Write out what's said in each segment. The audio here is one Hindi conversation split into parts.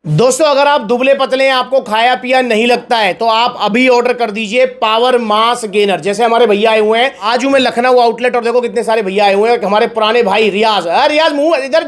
दोस्तों अगर आप दुबले पतले हैं, आपको खाया पिया नहीं लगता है, तो आप अभी ऑर्डर कर दीजिए पावर मास गेनर। जैसे हमारे भैया आए हुए हैं, आज हूं मैं लखनऊ आउटलेट और देखो कितने सारे भैया आए हुए हैं। हमारे पुराने भाई रियाज, रियाज मुंह इधर,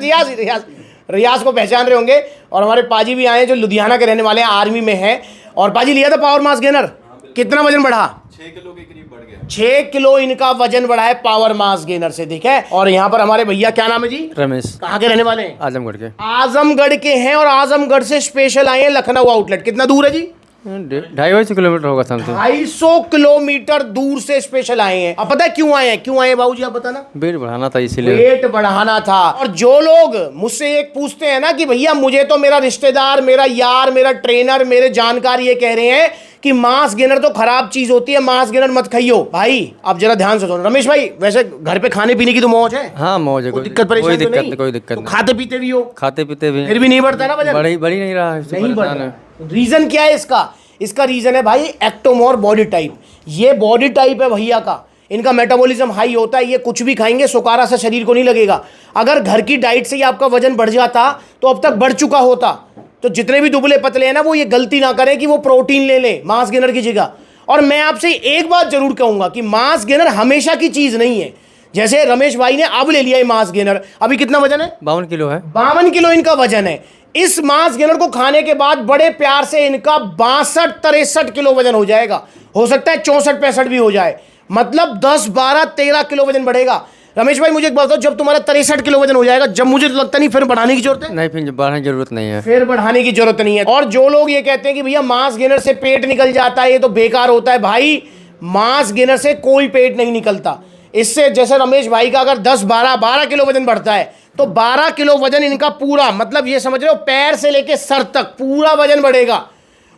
रियाज को पहचान रहे होंगे। और हमारे पाजी भी आए हैं जो लुधियाना के रहने वाले हैं, आर्मी में हैं। और पाजी लिया था पावर मास गेनर, कितना वजन बढ़ा? 6 किलो के करीब बढ़ गया। 6 किलो इनका वजन बढ़ा है पावर मास गेनर से, ठीक है। और यहाँ पर हमारे भैया, क्या नाम है जी? रमेश। कहाँ के रहने वाले हैं? आजमगढ़ के। आजमगढ़ के हैं और आजमगढ़ से स्पेशल आए हैं लखनऊ आउटलेट। कितना दूर है जी? 250 किलोमीटर होगा समथिंग। 250 किलोमीटर दूर से स्पेशल आए हैं। अब पता है क्यों आए हैं? क्यों आए हैं बाबूजी, आप बताना। वेट बढ़ाना था इसीलिए। वेट बढ़ाना था। और जो लोग मुझसे एक पूछते हैं ना कि भैया मुझे तो मेरा रिश्तेदार, मेरा यार, मेरा ट्रेनर, मेरे जानकार ये कह रहे हैं कि मास गेनर तो खराब चीज होती है, मास गेनर मत खाइयो। भाई आप जरा ध्यान से सुनो। रमेश भाई, वैसे घर पे खाने पीने की तो मौज है? हाँ मौज है, कोई दिक्कत परेशानी तो नहीं? कोई दिक्कत तो नहीं। खाते पीते भी हो? खाते पीते भी फिर भी नहीं बढ़ता ना वजन? बढ़ ही नहीं रहा है, नहीं बढ़ परेशान है। रहा। रीजन क्या है इसका? इसका रीजन है भाई एक्टोमोर बॉडी टाइप। ये बॉडी टाइप है भैया का, इनका मेटाबॉलिज्म हाई होता है। ये कुछ भी खाएंगे सुकारा सा शरीर को नहीं लगेगा। अगर घर की डाइट से ही आपका वजन बढ़ जाता तो अब तक बढ़ चुका होता। तो जितने भी दुबले पतले हैं ना, वो ये गलती ना करें कि वो प्रोटीन ले लें मास गेनर की जगह। और मैं आपसे एक बात जरूर कहूंगा कि मास गेनर हमेशा की चीज नहीं है। जैसे रमेश भाई ने अब ले लिया है मास गेनर, अभी कितना वजन है? 52 किलो है। 52 किलो इनका वजन है। इस मास गेनर को खाने के बाद बड़े प्यार से इनका 62-63 किलो वजन हो जाएगा। हो सकता है 64-65 भी हो जाए, मतलब 10-12-13 किलो वजन बढ़ेगा। रमेश भाई मुझे एक बात बताओ, जब तुम्हारा 63 किलो वजन हो जाएगा, जब मुझे तो लगता नहीं फिर बढ़ाने की जरूरत है। नहीं, फिर बढ़ाने की जरूरत नहीं है। फिर बढ़ाने की जरूरत नहीं है। और जो लोग ये कहते हैं कि भैया मास गेनर से पेट निकल जाता है, ये तो बेकार होता है। भाई मास गेनर से कोई पेट नहीं निकलता। इससे जैसे रमेश भाई का अगर 10-12 किलो वजन बढ़ता है, तो 12 किलो वजन इनका पूरा, मतलब ये समझ रहे हो पैर से लेके सर तक पूरा वजन बढ़ेगा।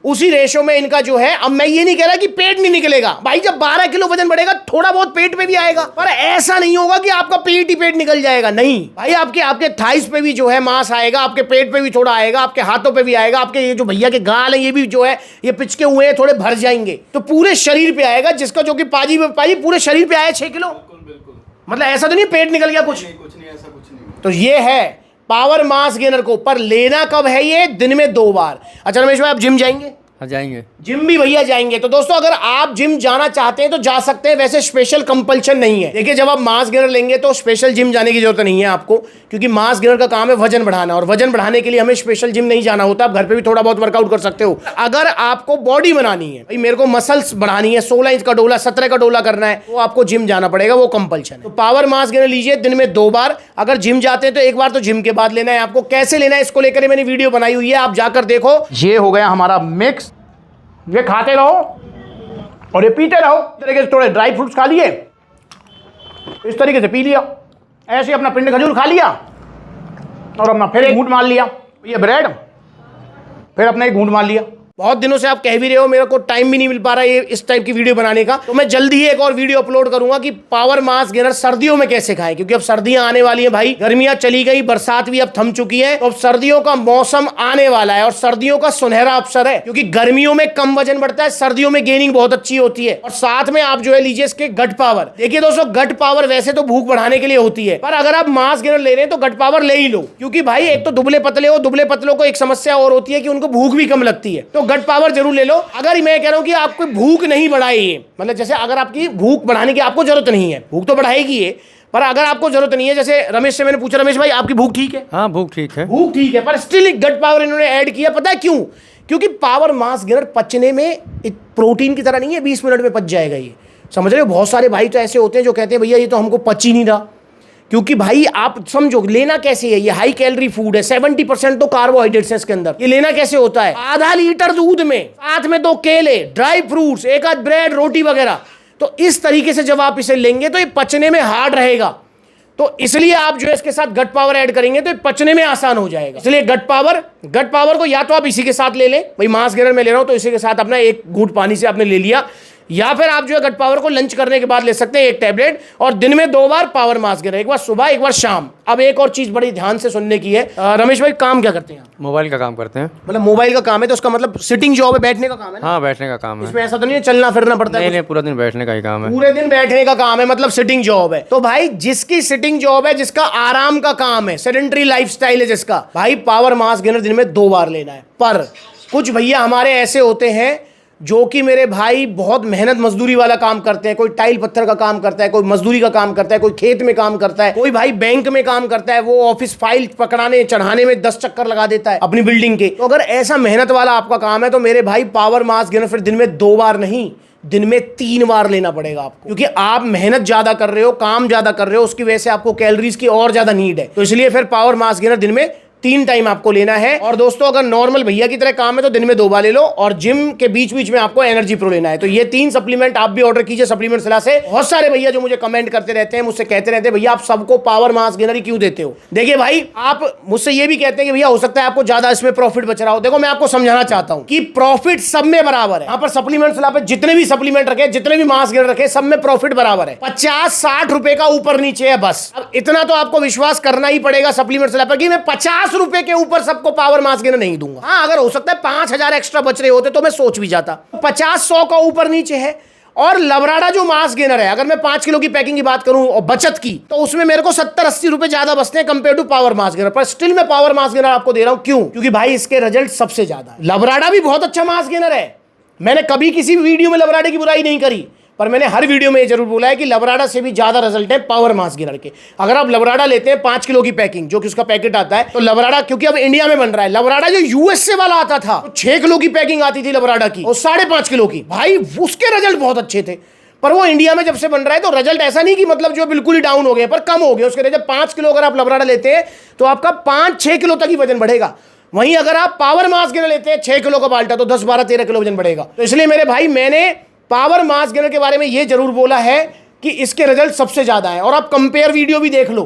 उसी रेशो में इनका जो है, अब मैं ये नहीं कह रहा कि पेट नहीं निकलेगा भाई, जब 12 किलो वजन बढ़ेगा थोड़ा बहुत पेट पे भी आएगा, पर ऐसा नहीं होगा कि आपका पेट ही पेट निकल जाएगा। नहीं भाई, आपके थाइस पे भी जो है मांस आएगा, आपके पेट पे भी थोड़ा आएगा, आपके हाथों पे भी आएगा, आपके ये जो भैया के गाल हैं ये भी जो है ये पिचके हुए हैं, थोड़े भर जाएंगे, तो पूरे शरीर पे आएगा। जिसका जो कि पाजी पूरे शरीर पे आया 6 किलो, बिल्कुल। मतलब ऐसा तो नहीं पेट निकल गया कुछ नहीं, ऐसा कुछ नहीं। तो ये है पावर मास गेनर को। पर लेना कब है? ये दिन में 2 बार। अच्छा रमेश भाई, आप जिम जाएंगे? जाएंगे, जिम भी भैया जाएंगे। तो दोस्तों अगर आप जिम जाना चाहते हैं तो जा सकते हैं, वैसे स्पेशल कंपल्शन नहीं है। देखिए जब आप मास गेनर लेंगे तो स्पेशल जिम जाने की जरूरत नहीं है आपको, क्योंकि मास गेनर का काम है वजन बढ़ाना, और वजन बढ़ाने के लिए हमें स्पेशल जिम नहीं जाना होता। आप घर पे भी थोड़ा बहुत वर्कआउट कर सकते हो। अगर आपको बॉडी बनानी है, भाई मेरे को मसल्स बढ़ानी है, 16 इंच का डोला, 17 का डोला करना है, तो आपको जिम जाना पड़ेगा, वो कंपल्शन है। तो पावर मास गेनर लीजिए दिन में 2 बार। अगर जिम जाते हैं तो एक बार तो जिम के बाद लेना है आपको। कैसे लेना है इसको लेकर मैंने वीडियो बनाई हुई है, आप जाकर देखो। ये हो गया हमारा मिक्स, ये खाते रहो और ये पीते रहो। इस तरीके से थोड़े ड्राई फ्रूट्स खा लिए, इस तरीके से पी लिया, ऐसे अपना पिंड खजूर खा लिया और अपना फिर एक घूंट मार लिया, ये ब्रेड, फिर अपना एक घूंट मार लिया। बहुत दिनों से आप कह भी रहे हो मेरे को टाइम भी नहीं मिल पा रहा है इस टाइप की वीडियो बनाने का, तो मैं जल्दी ही एक और वीडियो अपलोड करूंगा कि पावर मास गेनर सर्दियों में कैसे खाएं, क्योंकि अब सर्दियां आने वाली हैं भाई, गर्मियां चली गई, बरसात भी अब थम चुकी है, तो अब सर्दियों का मौसम आने वाला है और सर्दियों का सुनहरा अवसर है, क्योंकि गर्मियों में कम वजन बढ़ता है, सर्दियों में गेनिंग बहुत अच्छी होती है। और साथ में आप जो है लीजिए इसके गट पावर। देखिए दोस्तों, गट पावर वैसे तो भूख बढ़ाने के लिए होती है, पर अगर आप मास गेनर ले रहे हैं तो गट पावर ले ही लो, क्योंकि भाई एक तो दुबले पतले हो, दुबले पतलों को एक समस्या और होती है कि उनको भूख भी कम लगती है, तो गट पावर जरूर ले लो। अगर मैं कह रहा हूं कि आपको भूख नहीं बढ़ाई, मतलब जैसे अगर आपकी भूख बढ़ाने की आपको जरूरत नहीं है, भूख तो बढ़ाएगी ये, पर अगर आपको जरूरत नहीं है, जैसे रमेश से मैंने पूछा, रमेश भाई आपकी भूख ठीक है? हाँ भूख ठीक है, भूख ठीक है, पर स्टिल एक गट पावर इन्होंने ऐड किया। पता है क्यों? क्योंकि पावर मास गेनर पचने में प्रोटीन की तरह नहीं है 20 मिनट में पच जाएगा ये, समझ रहे हो। बहुत सारे भाई तो ऐसे होते हैं जो कहते हैं भैया ये तो हमको पच ही नहीं रहा, क्योंकि भाई आप समझो लेना कैसे है, ये हाई कैलोरी फूड है, 70% तो कार्बोहाइड्रेट्स है इसके अंदर। ये लेना कैसे होता है? आधा लीटर दूध में, साथ में 2 केले, ड्राई फ्रूट्स, एक आध ब्रेड, रोटी वगैरह। तो इस तरीके से जब आप इसे लेंगे तो ये पचने में हार्ड रहेगा, तो इसलिए आप जो है इसके साथ गट पावर ऐड करेंगे तो ये पचने में आसान हो जाएगा। इसलिए गट पावर को या तो आप इसी के साथ ले लें, भाई मास गेनर में ले रहा हूं तो इसी के साथ अपना एक घूंट पानी से आपने ले लिया, या फिर आप जो है गट पावर को लंच करने के बाद ले सकते हैं 1 टैबलेट, और दिन में 2 बार पावर मास्क गेनर, एक बार सुबह एक बार शाम। अब एक और चीज बड़ी ध्यान से सुनने की है, रमेश भाई काम क्या करते हैं? मोबाइल का काम करते हैं। मतलब मोबाइल का काम है तो उसका मतलब सिटिंग जॉब है, बैठने का काम है ना? हाँ, बैठने का काम है। इसमें ऐसा तो नहीं है चलना फिरना पड़ता है? नहीं, पूरा दिन बैठने का ही काम है। पूरे दिन बैठने का काम है, मतलब सिटिंग जॉब है। तो भाई जिसकी सिटिंग जॉब है, जिसका आराम का काम है, सेडेंटरी लाइफस्टाइल है जिसका, भाई पावर मास्क गेनर दिन में 2 बार लेना है। पर कुछ भैया हमारे ऐसे होते हैं जो कि मेरे भाई बहुत मेहनत मजदूरी वाला काम करते हैं। कोई टाइल पत्थर का काम करता है, कोई मजदूरी का काम करता है, कोई खेत में काम करता है, कोई भाई बैंक में काम करता है, वो ऑफिस फाइल पकड़ाने चढ़ाने में 10 चक्कर लगा देता है अपनी बिल्डिंग के। तो अगर ऐसा मेहनत वाला आपका काम है तो मेरे भाई पावर मास्क गेनर फिर दिन में 2 बार नहीं, दिन में 3 बार लेना पड़ेगा आपको, क्योंकि आप मेहनत ज्यादा कर रहे हो, काम ज्यादा कर रहे हो, उसकी वजह से आपको कैलोरीज की और ज्यादा नीड है। तो इसलिए फिर पावर मास्क गेनर दिन में 3 टाइम आपको लेना है। और दोस्तों अगर नॉर्मल भैया की तरह काम है तो दिन में 2 बार ले लो, और जिम के बीच बीच में आपको एनर्जी प्रो लेना है। तो ये 3 सप्लीमेंट आप भी ऑर्डर कीजिए सप्लीमेंट सलाह से। बहुत सारे भैया जो मुझे कमेंट करते रहते हैं, मुझसे कहते रहते हैं भैया आप सबको पावर मास्क गेनर ही क्यों देते हो? देखिए भाई, आप मुझसे ये भी कहते हैं कि भैया हो सकता है आपको ज्यादा इसमें प्रॉफिट बच रहा हो। देखो मैं आपको समझाना चाहता हूं कि प्रॉफिट सब में बराबर है। यहाँ पर सप्लीमेंट सलाह पे जितने भी सप्लीमेंट रखे, जितने भी मास्क गेनर रखे, सब में प्रॉफिट बराबर है। 50-60 रुपए का ऊपर नीचे है बस। अब इतना तो आपको विश्वास करना ही पड़ेगा सप्लीमेंट सलाह पर कि मैं 50 रुपए के ऊपर सबको पावर मास्क गेनर नहीं दूंगा। हाँ, अगर हो सकता है 5000 एक्स्ट्रा बच रहे होते तो मैं सोच भी जाता। 50-100 का ऊपर नीचे है। और लवराडा जो मास्क गेनर है, अगर मैं 5 किलो की पैकिंग की बात करूं और बचत की, तो उसमें मेरे को 70-80 रुपए ज्यादा बचते हैं compare to power mask gainer. पर स्टिल मैं पावर मास्क गेनर आपको दे रहा हूं। क्यों? क्योंकि भाई इसके रिजल्ट सबसे ज्यादा है। लवराडा भी बहुत अच्छा मास्क गेनर है, मैंने कभी किसी भी वीडियो में लवराडे की बुराई नहीं करी, पर मैंने हर वीडियो में ये जरूर बोला है कि लवराडा से भी ज्यादा रिजल्ट है पावर मास्क गेनर के। अगर आप लवराडा लेते हैं 5 किलो की पैकिंग, जो कि उसका पैकेट आता है, तो लवराडा क्योंकि अब इंडिया में बन रहा है, लवराडा जो यूएसए वाला आता था तो 6 किलो की पैकिंग आती थी लवराडा की और 5.5 किलो की, भाई उसके रिजल्ट बहुत अच्छे थे। पर वो इंडिया में जब से बन रहा है तो रिजल्ट ऐसा नहीं कि मतलब जो बिल्कुल ही डाउन हो गए, पर कम हो गए उसके रिजल्ट। 5 किलो अगर आप लवराडा लेते हैं तो आपका 5-6 किलो तक ही वजन बढ़ेगा। वहीं अगर आप पावर मास्क गेनर लेते हैं 6 किलो का बाल्टा, तो 10-12-13 किलो वजन बढ़ेगा। तो इसलिए मेरे भाई मैंने पावर मास्क गेनर के बारे में ये जरूर बोला है कि इसके रिजल्ट सबसे ज्यादा है। और आप कंपेयर वीडियो भी देख लो,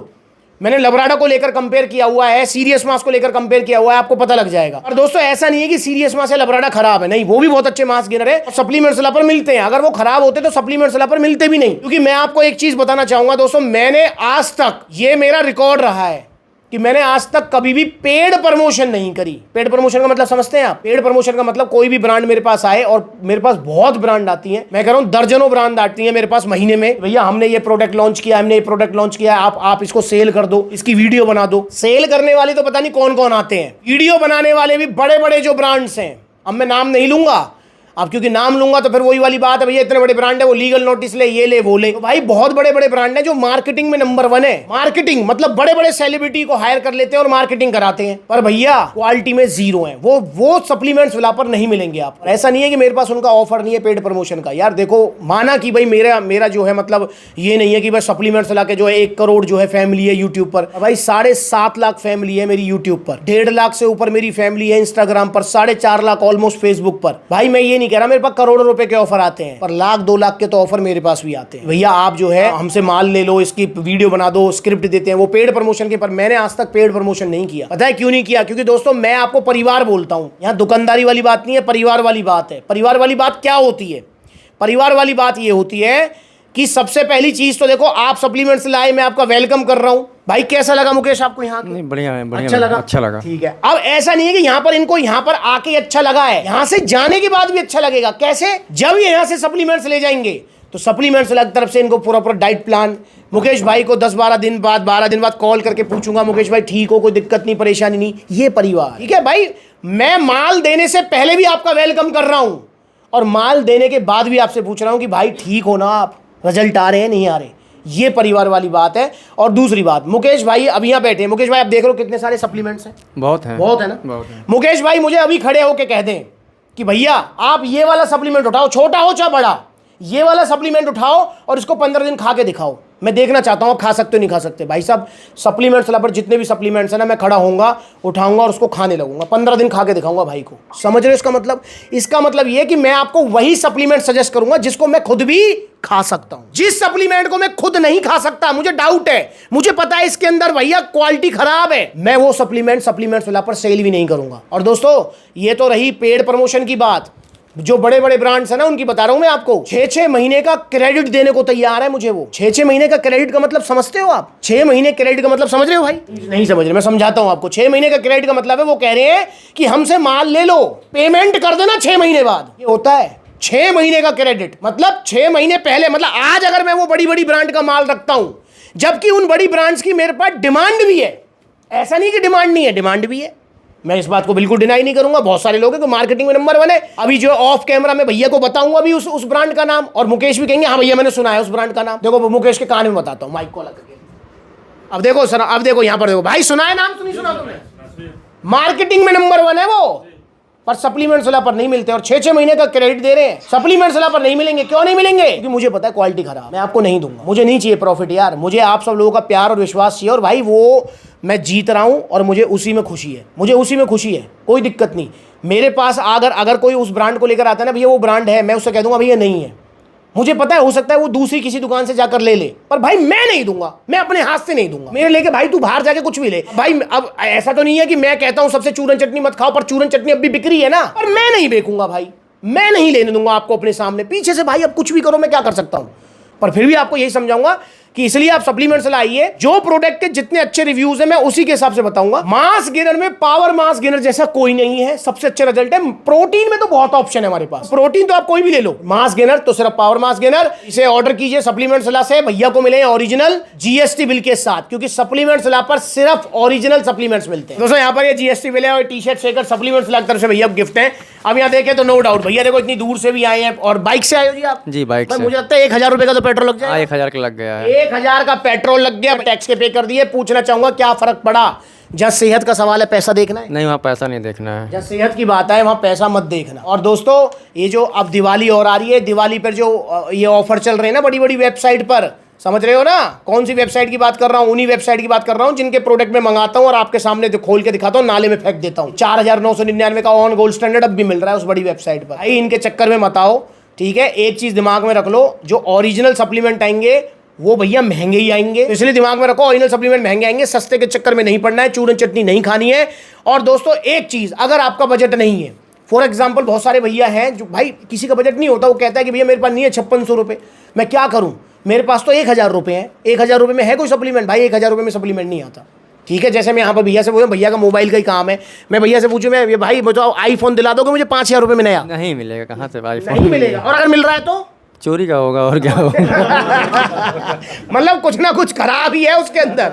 मैंने लवराडा को लेकर कंपेयर किया हुआ है, सीरियस मास्क को लेकर कंपेयर किया हुआ है, आपको पता लग जाएगा। और दोस्तों ऐसा नहीं है कि सीरियस मास्क से लवराडा खराब है, नहीं, वो भी बहुत अच्छे मास्क गेनर है, सप्लीमेंट सलाह पर मिलते हैं। अगर वो खराब होते तो सप्लीमेंट सलाह पर मिलते भी नहीं। क्योंकि मैं आपको एक चीज बताना चाहूंगा दोस्तों, मैंने आज तक, ये मेरा रिकॉर्ड रहा है कि मैंने आज तक कभी भी पेड प्रमोशन नहीं करी। पेड प्रमोशन का मतलब समझते हैं आप? पेड प्रमोशन का मतलब कोई भी ब्रांड मेरे पास आए, और मेरे पास बहुत ब्रांड आती हैं, मैं कह रहा हूं दर्जनों ब्रांड आती हैं मेरे पास महीने में, भैया हमने ये प्रोडक्ट लॉन्च किया, हमने ये प्रोडक्ट लॉन्च किया, आप इसको सेल कर दो, इसकी वीडियो बना दो। सेल करने वाले तो पता नहीं कौन कौन आते हैं, वीडियो बनाने वाले भी बड़े बड़े जो ब्रांड्स हैं, अब मैं नाम नहीं लूंगा अब, क्योंकि नाम लूंगा तो फिर वही वाली बात है, भैया इतने बड़े ब्रांड है, वो लीगल नोटिस ले, ये ले वो ले। तो भाई बहुत बड़े बड़े ब्रांड है जो मार्केटिंग में नंबर 1 है। मार्केटिंग मतलब बड़े बड़े सेलिब्रिटी को हायर कर लेते हैं और मार्केटिंग कराते हैं, पर भैया क्वालिटी में 0 है। वो सप्लीमेंट्स वाला पर नहीं मिलेंगे आप। ऐसा नहीं है कि मेरे पास उनका ऑफर नहीं है पेड प्रमोशन का। यार देखो, माना कि भाई मेरा जो है मतलब ये नहीं है कि भाई सप्लीमेंट्स ला के जो है 1 करोड़ जो है फैमिली है यूट्यूब पर, भाई 7.5 लाख फैमिली है मेरी यूट्यूब पर, 1.5 लाख से ऊपर मेरी फैमिली है इंस्टाग्राम पर, 4.5 लाख ऑलमोस्ट फेसबुक पर। भाई मैं ये नहीं कह रहा मेरे पास करोड़ों रुपए के ऑफर आते हैं, पर 1-2 लाख के तो ऑफर मेरे पास भी आते हैं। भैया आप जो है हमसे माल ले लो, इसकी वीडियो बना दो, स्क्रिप्ट देते हैं, वो पेड प्रमोशन के। पर मैंने आज तक पेड प्रमोशन नहीं किया। पता है क्यों नहीं किया? क्योंकि दोस्तों मैं आपको परिवार बोलता हूं, यहाँ दुकानदारी वाली बात नहीं है, परिवार वाली बात है। परिवार वाली बात क्या होती है? परिवार वाली बात ये होती है कि सबसे पहली चीज तो देखो, आप सप्लीमेंट्स लाए, मैं आपका वेलकम कर रहा हूं। भाई कैसा लगा मुकेश आपको यहाँ? नहीं, बढ़िया है, बढ़िया अच्छा लगा, अच्छा लगा। ठीक है। अब ऐसा नहीं है कि यहाँ पर इनको यहाँ पर आके अच्छा लगा है, यहाँ से जाने के बाद भी अच्छा लगेगा। कैसे? जब ये यहाँ से सप्लीमेंट्स ले जाएंगे तो सप्लीमेंट्स अलग तरफ से इनको पूरा डाइट प्लान, मुकेश भाई को 10-12 दिन बाद 12 दिन बाद कॉल करके पूछूंगा, मुकेश भाई ठीक हो, कोई दिक्कत नहीं, परेशानी नहीं। ये परिवार, ठीक है भाई। मैं माल देने से पहले भी आपका वेलकम कर रहा हूं, और माल देने के बाद भी आपसे पूछ रहा हूं कि भाई ठीक हो ना, आप रिजल्ट आ रहे हैं नहीं आ रहे। ये परिवार वाली बात है। और दूसरी बात, मुकेश भाई अभी यहाँ बैठे हैं, मुकेश भाई आप देख रहे हो कितने सारे सप्लीमेंट्स हैं? बहुत है ना? बहुत है। मुकेश भाई मुझे अभी खड़े होके कह दें कि भैया आप ये वाला सप्लीमेंट उठाओ, छोटा हो चाहे बड़ा, ये वाला सप्लीमेंट उठाओ और इसको 15 दिन खा के दिखाओ, मैं देखना चाहता हूँ आप खा सकते हो नहीं खा सकते। भाई साहब सप्लीमेंट्स पर जितने भी सप्लीमेंट्स है ना, मैं खड़ा होऊंगा, उठाऊंगा और उसको खाने लगूंगा, 15 दिन खा के दिखाऊंगा भाई को। समझ रहे हो इसका मतलब? इसका मतलब ये कि मैं आपको वही सप्लीमेंट सजेस्ट करूंगा जिसको मैं खुद भी खा सकता हूं। जिस सप्लीमेंट को मैं खुद नहीं खा सकता, मुझे डाउट है, मुझे पता है इसके अंदर भैया क्वालिटी खराब है, मैं वो सप्लीमेंट्स वाला पर सेल भी नहीं करूंगा। और दोस्तों ये तो रही पेड प्रमोशन की बात। जो बड़े बड़े ब्रांड्स है ना उनकी बता रहा हूं मैं आपको, 6-6 महीने का क्रेडिट देने को तैयार है मुझे वो। 6-6 महीने का क्रेडिट का मतलब समझते हो आप? 6 महीने क्रेडिट का मतलब समझ रहे हो भाई? नहीं समझ रहे, मैं समझाता हूं आपको। 6 महीने का क्रेडिट का मतलब है वो कह रहे हैं कि हमसे माल ले लो, पेमेंट कर देना 6 महीने बाद। ये होता है 6 महीने का क्रेडिट, मतलब 6 महीने पहले, मतलब आज अगर मैं वो बड़ी बड़ी ब्रांड का माल रखता हूं, जबकि उन बड़ी ब्रांड्स की मेरे पास डिमांड भी है, ऐसा नहीं कि डिमांड नहीं है, डिमांड भी है, मैं इस बात को बिल्कुल डिनाई नहीं करूंगा। बहुत सारे लोग हैं कि मार्केटिंग में नंबर 1 है। अभी जो ऑफ कैमरा में भैया को बताऊंगा अभी उस ब्रांड का नाम, और मुकेश भी कहेंगे हाँ भैया मैंने सुना है उस ब्रांड का नाम। देखो मुकेश के कान में बताता हूँ, माइक को लगा के। अब देखो सर, अब देखो यहाँ पर देखो भाई, सुना है नाम? सुनी सुना तुमने? मार्केटिंग में नंबर 1 है वो, पर सप्लीमेंट सलाह पर नहीं मिलते, और 6-6 महीने का क्रेडिट दे रहे हैं। सप्लीमेंट सलाह पर नहीं मिलेंगे, क्यों नहीं मिलेंगे? क्योंकि मुझे पता है क्वालिटी खराब, मैं आपको नहीं दूंगा, मुझे नहीं चाहिए प्रॉफिट यार, मुझे आप सब लोगों का प्यार और विश्वास चाहिए। और भाई वो मैं जीत रहा हूं और मुझे उसी में खुशी है, मुझे उसी में खुशी है, कोई दिक्कत नहीं। मेरे पास अगर कोई उस ब्रांड को लेकर आता है ना, भैया वो ब्रांड है, मैं उससे कह दूंगा भैया नहीं है, मुझे पता है हो सकता है वो दूसरी किसी दुकान से जाकर ले ले, पर भाई मैं नहीं दूंगा, मैं अपने हाथ से नहीं दूंगा। मेरे लेके भाई तू बाहर जाके कुछ भी ले भाई। अब ऐसा तो नहीं है कि मैं कहता हूं सबसे चूरन चटनी मत खाओ, पर चूरन चटनी अब भी बिक रही है ना, पर मैं नहीं बेचूंगा भाई, मैं नहीं लेने दूंगा आपको अपने सामने पीछे से। भाई अब कुछ भी करो, मैं क्या कर सकता हूं, पर फिर भी आपको यही समझाऊंगा कि इसलिए आप सप्लीमेंट से लाइए। जो प्रोडक्ट के जितने अच्छे रिव्यूज हैं मैं उसी के हिसाब से बताऊंगा। मास गेनर में पावर मास गेनर जैसा कोई नहीं है, सबसे अच्छे रिजल्ट है। प्रोटीन में तो बहुत ऑप्शन है हमारे पास, प्रोटीन तो आप कोई भी ले लो, मास गेनर तो सिर्फ पावर मास गेनर। इसे ऑर्डर कीजिए सप्लीमेंट सलाह से, भैया को मिले ओरिजिनल जीएसटी बिल के साथ, क्योंकि सप्लीमेंट सलाह पर सिर्फ ओरिजिनल सप्लीमेंट्स मिलते हैं। दोस्तों यहाँ पर ये जीएसटी बिल है और टी शर्ट शेकर सप्लीमेंट सलाह की तरफ से भैया गिफ्ट है। अब यहाँ देखें तो नो डाउट भैया देखो इतनी दूर से भी आए हैं, और बाइक से आए हो जी आप? जी बाइक से। मुझे लगता है 1000 रुपए का तो पेट्रोल लग जाए। 1000 का लग गया है। 1000 का पेट्रोल लग गया, टैक्स के पे कर दिए। पूछना चाहूंगा क्या फर्क पड़ा? जहाँ सेहत का सवाल है, पैसा देखना है? नहीं, वहाँ पैसा नहीं देखना है। जहाँ सेहत की बात है वहाँ पैसा मत देखना। और दोस्तों ये जो अब दिवाली और आ रही है, दिवाली पर जो ये ऑफर चल रहे हैं ना बड़ी बड़ी वेबसाइट पर, समझ रहे हो ना कौन सी वेबसाइट की बात कर रहा हूँ? उन्हीं वेबसाइट की बात कर रहा हूँ जिनके प्रोडक्ट में मंगाता हूँ और आपके सामने जो खोल के दिखाता हूँ, नाले में फेंक देता हूँ। 4999 का ऑन गोल्ड स्टैंडर्ड अब भी मिल रहा है उस बड़ी वेबसाइट पर। भाई इनके चक्कर में मत आओ, ठीक है? एक चीज दिमाग में रख लो, जो ओरिजिनल सप्लीमेंट आएंगे वो भैया महंगे ही आएंगे, तो इसलिए दिमाग में रखो ओरिजिनल सप्लीमेंट महंगे आएंगे, सस्ते के चक्कर में नहीं पड़ना है, चूरन चटनी नहीं खानी है। और दोस्तों एक चीज, अगर आपका बजट नहीं है, फॉर एग्जाम्पल बहुत सारे भैया हैं जो भाई किसी का बजट नहीं होता, वो कहता है कि भैया मेरे पास नहीं है 5600 रुपये, मैं क्या करूं, मेरे पास तो 1000 रुपये हैं, 1000 रुपये में है कोई सप्लीमेंट? भाई 1000 रुपये में सप्लीमेंट नहीं आता, ठीक है? जैसे मैं यहाँ पर भैया से बोलूँ, भैया का मोबाइल का ही काम है, मैं भैया से पूछूं, मैं भाई बताओ आईफोन दिला दोगे मुझे 5000 रुपये में नया? नहीं मिलेगा, कहाँ से भाई? नहीं मिलेगा, और अगर मिल रहा है तो चोरी का होगा और क्या होगा। मतलब कुछ ना कुछ खराब ही है उसके अंदर,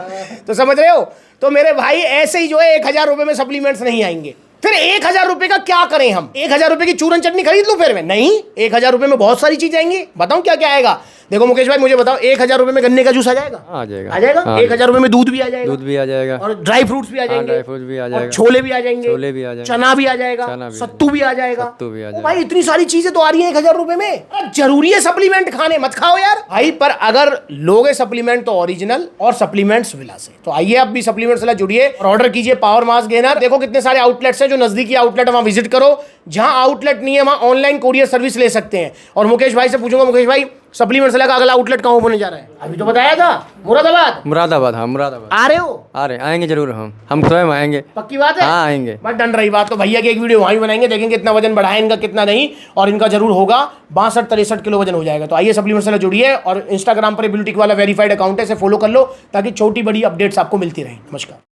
तो समझ रहे हो? तो मेरे भाई ऐसे ही जो है 1000 रुपये में सप्लीमेंट्स नहीं आएंगे। फिर 1000 रुपये का क्या करें हम? 1000 रुपये की चूरन चटनी खरीद लो फिर मैं? नहीं, 1000 रुपये में बहुत सारी चीज आएंगी। बताऊं क्या क्या आएगा? देखो मुकेश भाई मुझे बताओ, 1000 रुपये में गन्ने का जूस आ जाएगा? आ जाएगा। आ जाएगा। 1000 रुपये में दूध भी आ जाएगा? दूध भी आ जाएगा। और ड्राई फ्रूट्स भी आ जाएंगे? ड्राई फ्रूट भी आ जाएगा। छोले भी आ जाएंगे? छोले भी आ जाएंगे। चना भी आ जाएगा? सत्तू भी आ जाएगा? सत्तू भी आ जाएगा। भाई इतनी सारी चीजें तो आ रही है 1000 रुपये में। जरूरी है सप्लीमेंट खाने? मत खाओ यार भाई। पर अगर लोगे सप्लीमेंट तो ओरिजिनल और सप्लीमेंट्स विला से। तो आइए आप भी सप्लीमेंट से जुड़िए और ऑर्डर कीजिए पावर मास गेनर। देखो कितने सारे आउटलेट्स हैं, जो नजदीकी आउटलेट है वहां विजिट करो, जहां आउटलेट नहीं है वहां ऑनलाइन कोरियर सर्विस ले सकते हैं। और मुकेश भाई से पूछूंगा, मुकेश भाई सप्लीमेंट से लगा अगला आउटलेट कहाँ होने जा रहा है? अभी तो बताया था मुरादाबाद। मुरादाबाद, हाँ मुरादाबाद। आ रहे हो? आ रहे, आएंगे जरूर, हम स्वयं आएंगे। पक्की बात है? हाँ आएंगे। बस डन रही बात। तो भैया की एक वीडियो वहीं बनाएंगे, देखेंगे कितना वजन बढ़ाए इनका कितना नहीं, और इनका जरूर होगा 62-63 किलो वजन हो जाएगा। तो आइए सप्लीमेंट से जुड़िए, और इंस्टाग्राम पर ब्यूटी वाला वेरीफाइड अकाउंट है, इसे फॉलो कर लो ताकि छोटी बड़ी अपडेट्स आपको मिलती रहे। नमस्कार।